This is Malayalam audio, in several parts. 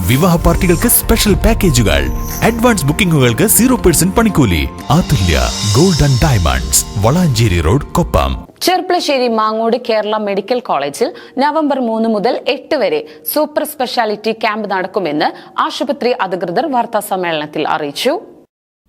വിവാഹ പാർട്ടികൾക്ക് സ്പെഷ്യൽ പാക്കേജുകൾ, അഡ്വാൻസ് ബുക്കിംഗുകൾക്ക് 0% പണിക്കൂലി. Athulya gold and diamonds, Valanchery road, Koppam. Cherpulassery Mangode Kerala medical കോളേജിൽ നവംബർ 3 മുതൽ 8 വരെ സൂപ്പർ സ്പെഷ്യാലിറ്റി ക്യാമ്പ് നടക്കുമെന്ന് ആശുപത്രി അധികൃതർ വാർത്താസമ്മേളനത്തിൽ അറിയിച്ചു.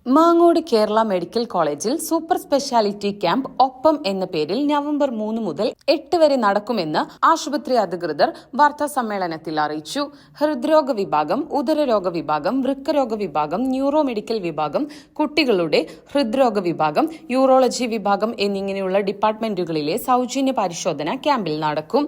മാങ്ങോട് കേരള മെഡിക്കൽ കോളേജിൽ സൂപ്പർ സ്പെഷ്യാലിറ്റി ക്യാമ്പ് ഒപ്പം എന്ന പേരിൽ നവംബർ 3 മുതൽ 8 വരെ നടക്കുമെന്ന് ആശുപത്രി അധികൃതർ വാർത്താസമ്മേളനത്തിൽ അറിയിച്ചു. ഹൃദ്രോഗ വിഭാഗം, ഉദരരോഗ വിഭാഗം, വൃക്കരോഗ വിഭാഗം, ന്യൂറോ മെഡിക്കൽ വിഭാഗം, കുട്ടികളുടെ ഹൃദ്രോഗ വിഭാഗം, യൂറോളജി വിഭാഗം എന്നിങ്ങനെയുള്ള ഡിപ്പാർട്ട്മെന്റുകളിലെ സൗജന്യ പരിശോധന ക്യാമ്പിൽ നടക്കും.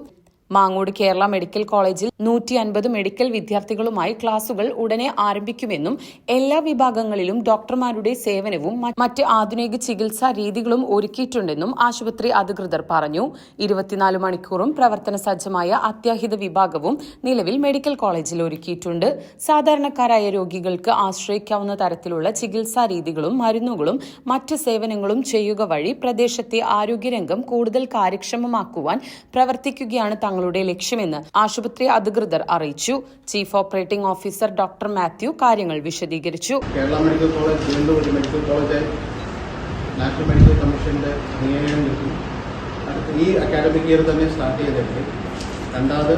മാങ്ങോട് കേരള മെഡിക്കൽ കോളേജിൽ 150 മെഡിക്കൽ വിദ്യാർത്ഥികളുമായി ക്ലാസുകൾ ഉടനെ ആരംഭിക്കുമെന്നും എല്ലാ വിഭാഗങ്ങളിലും ഡോക്ടർമാരുടെ സേവനവും മറ്റ് ആധുനിക ചികിത്സാ രീതികളും ഒരുക്കിയിട്ടുണ്ടെന്നും ആശുപത്രി അധികൃതർ പറഞ്ഞു. 24 മണിക്കൂറും പ്രവർത്തന സജ്ജമായ അത്യാഹിത വിഭാഗവും നിലവിൽ മെഡിക്കൽ കോളേജിൽ ഒരുക്കിയിട്ടുണ്ട്. സാധാരണക്കാരായ രോഗികൾക്ക് ആശ്രയിക്കാവുന്ന തരത്തിലുള്ള ചികിത്സാ രീതികളും മരുന്നുകളും മറ്റ് സേവനങ്ങളും ചെയ്യുക വഴി പ്രദേശത്തെ ആരോഗ്യരംഗം കൂടുതൽ കാര്യക്ഷമമാക്കുവാൻ പ്രവർത്തിക്കുകയാണ് തങ്ങളുടെ ലക്ഷ്യമെന്ന് ആശുപത്രി അധികൃതർ അറിയിച്ചു. Chief operating officer doctor Mathew കാര്യങ്ങൾ വിശദീകരിച്ചു. കേരള മെഡിക്കൽ കോളേജ് വീണ്ടും ഒരു മെഡിക്കൽ കോളേജായി നാഷണൽ മെഡിക്കൽ കമ്മീഷന്റെ അംഗീകാരം കിട്ടി. ഈ അക്കാഡമിക് ഇയർ തന്നെ സ്റ്റാർട്ട് ചെയ്തിട്ടുണ്ട്. രണ്ടാമത്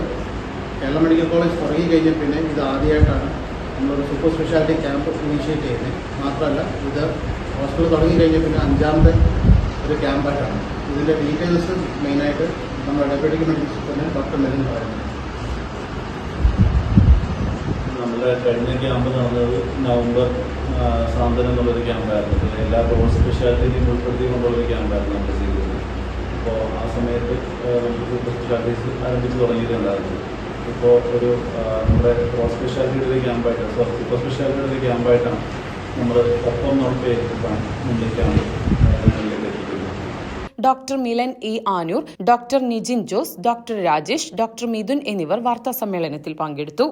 കേരള മെഡിക്കൽ കോളേജ് തുടങ്ങി കഴിഞ്ഞാൽ പിന്നെ ഇത് ആദ്യമായിട്ടാണ് നമ്മളൊരു സൂപ്പർ സ്പെഷ്യാലിറ്റി ക്യാമ്പ് ഇനീഷ്യേറ്റ് ചെയ്യുന്നത്. മാത്രമല്ല ഇത് ഹോസ്പിറ്റൽ തുടങ്ങി കഴിഞ്ഞാൽ പിന്നെ 5ാമത്തെ ഒരു ക്യാമ്പായിട്ടാണ്. ഇതിൻ്റെ ഡീറ്റെയിൽസ് മെയിനായിട്ട് നമ്മുടെ deputy medical superintendent doctor Melin പറയുന്നത്. നമ്മുടെ കഴിഞ്ഞ ക്യാമ്പ് നടന്നത് നവംബർ സാന്ത്വനം എന്നുള്ളൊരു ക്യാമ്പായിരുന്നു. എല്ലാ സൂപ്പർ സ്പെഷ്യാലിറ്റിയും ഉൾപ്പെടുത്തിക്കൊണ്ടുള്ളൊരു ക്യാമ്പായിരുന്നു നമ്മൾ ചെയ്തത്. അപ്പോൾ ആ സമയത്ത് നമുക്ക് സൂപ്പർ സ്പെഷ്യാലിറ്റീസ് ആരംഭിച്ച് തുടങ്ങിയിട്ടുണ്ടായിരുന്നു. ഇപ്പോൾ ഒരു നമ്മുടെ ക്രോസ് സ്പെഷ്യാലിറ്റിയുടെ ഒരു ക്യാമ്പായിട്ട് സൂപ്പർ സ്പെഷ്യാലിറ്റിയുടെ ഒരു ക്യാമ്പായിട്ടാണ് നമ്മൾ ഒപ്പം നോക്കി മുന്നിൽ camp doctor Milan E Anoor, doctor Nijin Jose, doctor Rajesh, doctor Mithun എന്നിവർ വാർത്താസമ്മേളനത്തിൽ പങ്കെടുത്തു.